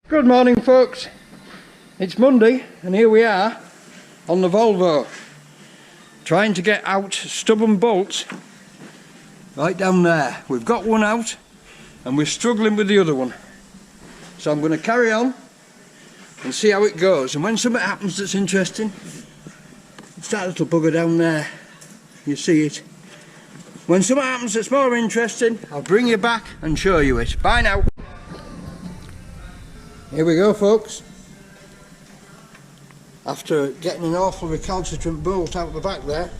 Good morning folks, it's Monday and here we are on the Volvo trying to get out stubborn bolts right down there. We've got one out and we're struggling with the other one, so I'm going to carry on and see how it goes, and when something happens that's interesting, it's that little bugger down there, you see it. When something happens that's more interesting, I'll bring you back and show you it. Bye now. Here we go folks, after getting an awful recalcitrant bolt out the back there,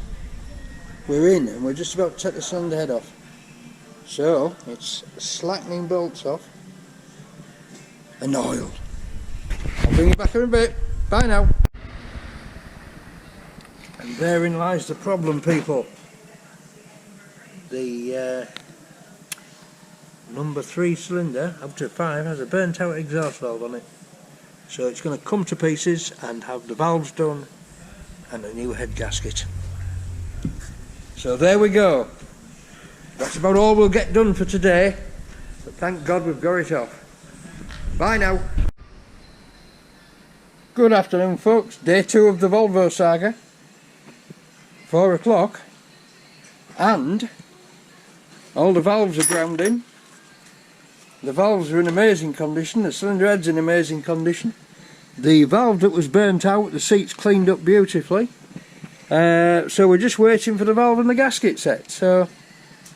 we're in and we're just about to take the cylinder head off. So it's slackening bolts off and oil. I'll bring you back in a bit. Bye now. And therein lies the problem, people. The number 3 cylinder up to 5 has a burnt out exhaust valve on it, so it's going to come to pieces and have the valves done and a new head gasket. So there we go, that's about all we'll get done for today, but thank God we've got it off. Bye now. Good afternoon folks, day 2 of the Volvo saga, 4 o'clock, and all the valves are ground in. The valves are in amazing condition, the cylinder head's in amazing condition. The valve that was burnt out, the seat's cleaned up beautifully. So we're just waiting for the valve and the gasket set. So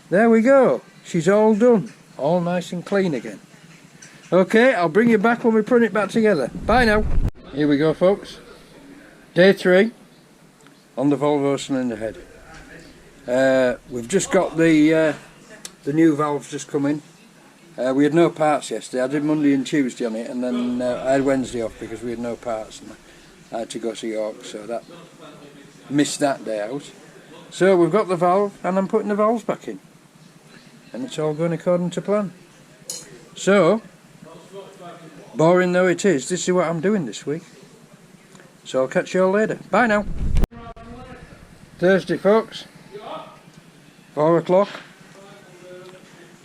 there we go, she's all done, all nice and clean again. Okay, I'll bring you back when we put it back together. Bye now. Here we go folks, day 3 on the Volvo cylinder head. We've just got the new valves just come in. We had no parts yesterday. I did Monday and Tuesday on it, and then I had Wednesday off because we had no parts and I had to go to York, so that missed that day out. So we've got the valve and I'm putting the valves back in and it's all going according to plan. So boring though it is, this is what I'm doing this week, so I'll catch you all later. Bye now. Thursday folks, 4 o'clock.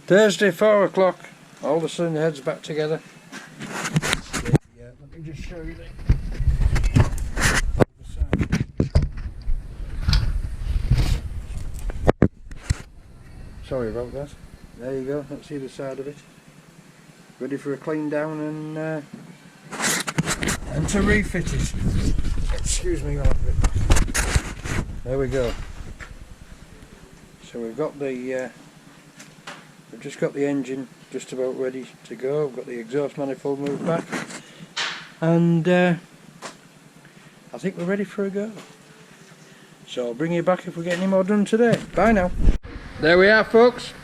Thursday, 4 o'clock, all the cylinder heads back together. Yeah, let me just show you that. Sorry about that. There you go, that's the other side of it. Ready for a clean down and to refit it. Excuse me, I'll have it. There we go. So we've got the we've just got the engine just about ready to go. We've got the exhaust manifold moved back, and I think we're ready for a go. So I'll bring you back if we get any more done today. Bye now. There we are folks,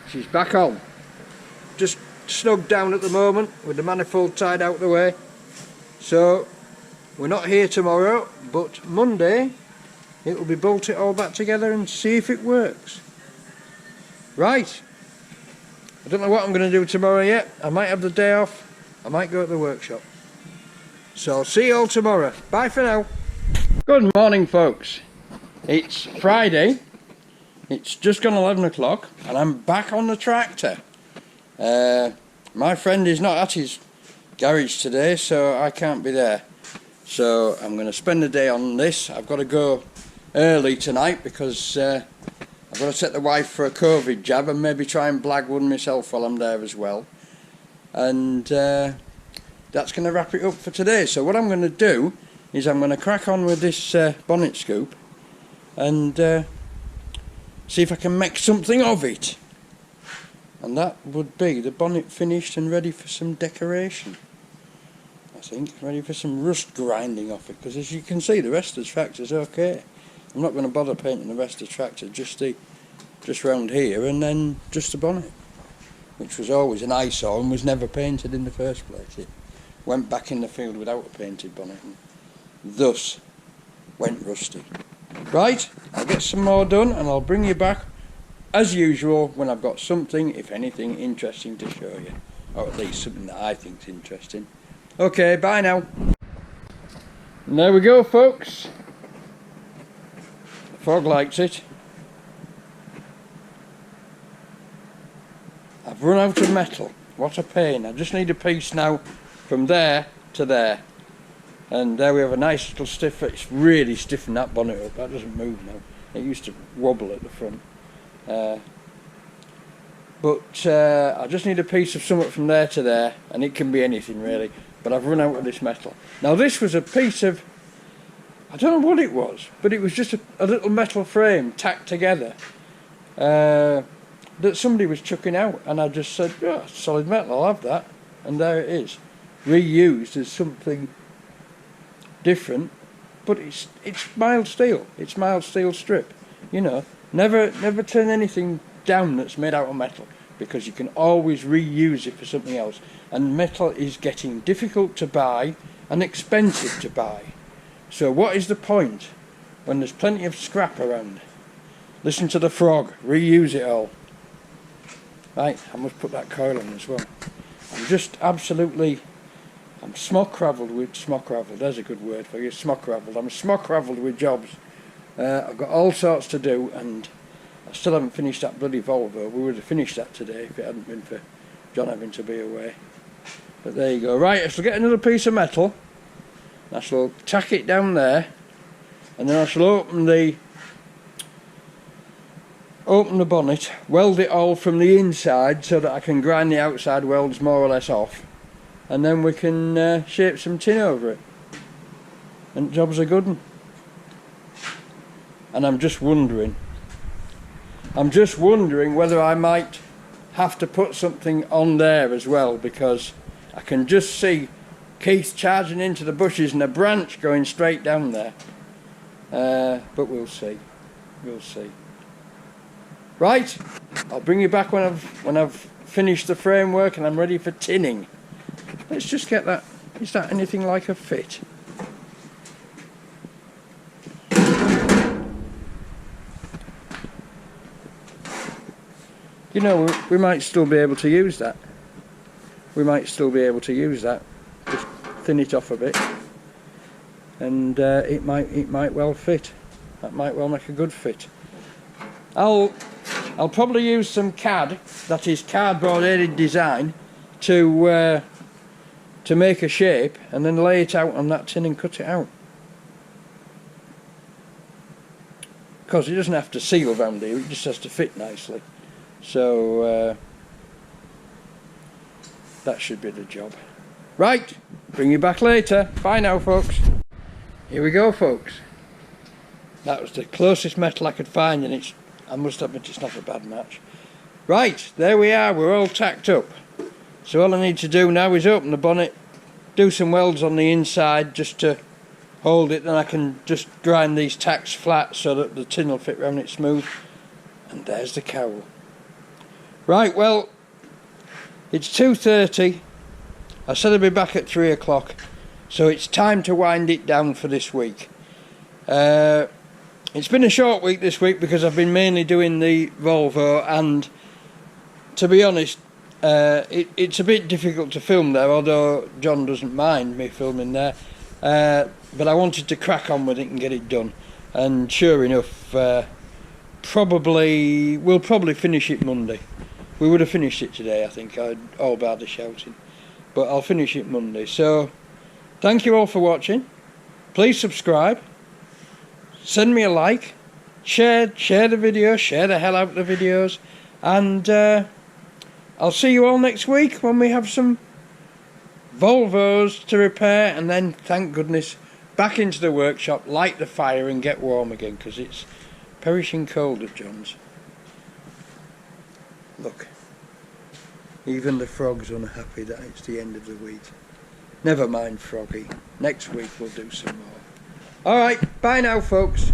she's back on. Just snugged down at the moment with the manifold tied out the way. So we're not here tomorrow, but Monday it will be bolted all back together and see if it works. Right. I don't know what I'm going to do tomorrow yet. I might have the day off, I might go to the workshop. So I'll see you all tomorrow. Bye for now. Good morning folks. It's Friday, it's just gone 11 o'clock and I'm back on the tractor. My friend is not at his garage today, so I can't be there. So I'm going to spend the day on this. I've got to go early tonight because I've got to take the wife for a COVID jab and maybe try and blag one myself while I'm there as well. And that's going to wrap it up for today. So what I'm going to do is I'm going to crack on with this bonnet scoop and see if I can make something of it. And that would be the bonnet finished and ready for some decoration. I think, ready for some rust grinding off it, because as you can see the rest of the tractor's okay. I'm not going to bother painting the rest of the tractor, just round here and then just the bonnet, which was always an eyesore and was never painted in the first place. It went back in the field without a painted bonnet and thus went rusty. Right, I'll get some more done and I'll bring you back as usual when I've got something, if anything, interesting to show you, or at least something that I think's interesting. Okay, bye now. And there we go folks. Fog likes it. I've run out of metal. What a pain. I just need a piece now from there to there. And there we have a nice little stiff. It's really stiffened that bonnet up. That doesn't move now. It used to wobble at the front. But I just need a piece of something from there to there, and it can be anything really. But I've run out of this metal. Now this was a piece of, I don't know what it was, but it was just a little metal frame tacked together that somebody was chucking out, and I just said, "Yeah, solid metal, I'll have that." And there it is, reused as something different, but it's mild steel. It's mild steel strip. You know, never turn anything down that's made out of metal, because you can always reuse it for something else. And metal is getting difficult to buy and expensive to buy. So what is the point when there's plenty of scrap around? Listen to the frog, reuse it all. Right, I must put that coil on as well. I'm just absolutely, I'm smock-ravelled with smock-ravelled, there's a good word for you, smock-ravelled. I'm smock-ravelled with jobs. I've got all sorts to do, and I still haven't finished that bloody Volvo. We would have finished that today if it hadn't been for John having to be away. But there you go. Right, I shall get another piece of metal. I shall tack it down there, and then I shall open the bonnet, weld it all from the inside so that I can grind the outside welds more or less off, and then we can shape some tin over it. And the job's a good one. And I'm just wondering whether I might have to put something on there as well, because I can just see Keith charging into the bushes and a branch going straight down there. But we'll see. We'll see. Right, I'll bring you back when I've finished the framework and I'm ready for tinning. Let's just get that. Is that anything like a fit? You know, we might still be able to use that. We might still be able to use that. Just thin it off a bit, and it might well fit. That might well make a good fit. I'll probably use some CAD, that is cardboard aided design, to make a shape, and then lay it out on that tin and cut it out. Because it doesn't have to seal around here; it just has to fit nicely. So that should be the job. Right, bring you back later. Bye now, folks. Here we go, folks. That was the closest metal I could find, and I must admit it's not a bad match. Right, there we are, we're all tacked up. So all I need to do now is open the bonnet, do some welds on the inside just to hold it, then I can just grind these tacks flat so that the tin will fit around it smooth. And there's the cowl. Right, well, it's 2:30. I said I'd be back at 3 o'clock, so it's time to wind it down for this week. It's been a short week this week because I've been mainly doing the Volvo, and to be honest, it's a bit difficult to film there, although John doesn't mind me filming there. But I wanted to crack on with it and get it done, and sure enough, we'll probably finish it Monday. We would have finished it today, I think, all bar the shouting, but I'll finish it Monday. So thank you all for watching. Please subscribe, send me a like, share the video, share the hell out of the videos, and I'll see you all next week when we have some Volvos to repair, and then, thank goodness, back into the workshop, light the fire and get warm again, because it's perishing cold at John's. Look, even the frog's unhappy that it's the end of the week. Never mind, Froggy. Next week we'll do some more. Alright, bye now, folks.